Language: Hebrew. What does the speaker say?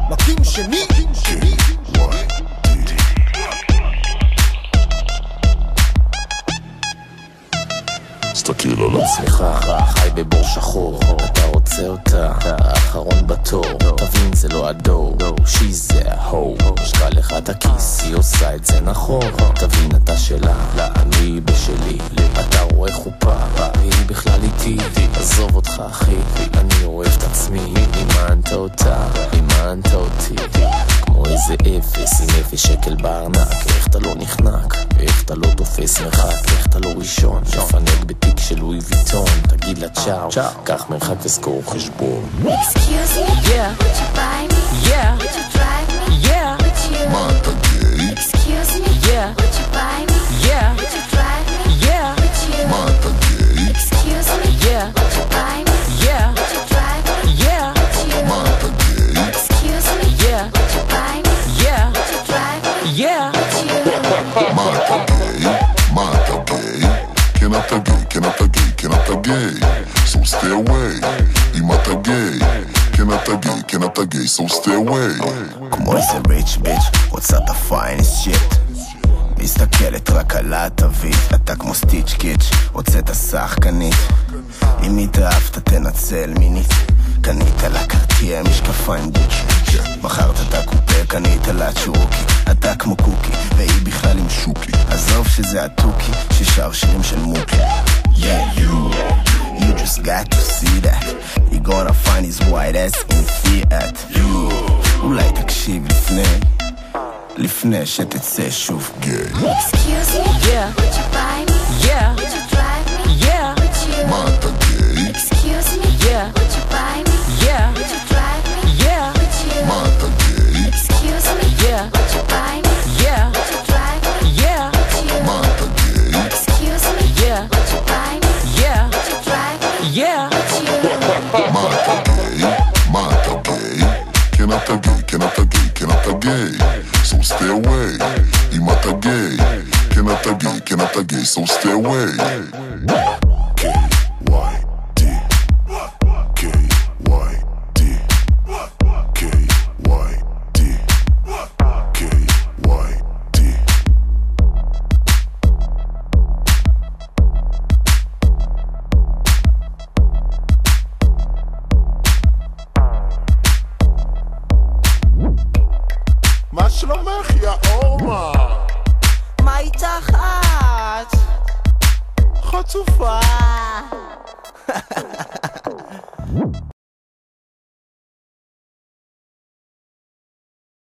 מקים שני תסתכל על עצמך, חי בבור שחור, אתה רוצה אותה, האחרון בתור, תבין זה לא הדור, שהיא זה ההוא, משקע לך את הכיס, היא עושה את זה נכון, תבין אתה שלה, אני בשלי, אתה רואה חופה, והיא בכלל איתי, עזוב אותך אחי, אני אוהב את עצמי, אימנת אותה, אימנת אותי, כמו איזה אפס עם 0 שקל בארנק, איך אתה לא נחנק, איך אתה לא תופס מרחק, איך אתה לא ראשון, מפנק בתיק של לואי ויטון, תגיד לה צ'או, קח מרחק וסגור חשבון. Excuse me, yeah, would you buy me? Yeah, would you drive me? Yeah, would you? מה אתה גיי? Excuse me, yeah, would you buy me? Yeah, would you drive me? Yeah, would you? מה אתה גיי? Excuse me, yeah, would you buy me? Yeah, would you drive me? Yeah, would you? מה אתה גיי? Excuse me, yeah, would you buy me? Yeah, would you drive me? Yeah, would you? מה אתה גיי? מה אתה גיי? כן אתה גיי, כן אתה גיי, כן אתה גיי, so stay away. אם אתה גיי, כן אתה גיי, כן אתה גיי, so stay away. כמו איזה ריץ' ביץ' רוצה את הפיינס שיט, מסתכלת רק על התווית, אתה כמו סטיץ' קיץ' רוצה את השחקנית, אם התאהבת תנצל מינית, קנית לה קרטיה משקפיים גוצ'י, בחרת את הקופה, קנית לה צ'ורוקי, אתה כמו קוקי והיא בכלל עם שוקי, עזוב שזה הטוקי ששר שירים של מוקי. Yeah, you just got to see that, you gonna find his white ass in fiat. You, אולי תקשיב לפני שתצא שוב גיי. Excuse me, yeah, would you buy me? Yeah, would you drive me? Yeah, would you? מה אתה גיי? Excuse me, yeah, would you buy me? Yeah, would you drive me? Yeah, would you? מה אתה גיי? Excuse me, yeah, would you buy me? Yeah, would you drive me? Yeah, would you? מה אתה גיי? Excuse me, yeah, would you buy me? Yeah, would you drive me? Yeah, would you? מה אתה גיי? מה אתה גיי? כן אתה גיי, כן אתה גיי, כן אתה גיי, so stay away. אם אתה גיי, כן אתה גיי, כן אתה גיי, so stay away. K-Y-D K-Y-D K-Y-D K-Y-D מה שלומך יא אורמה? מה איתך את? חצופה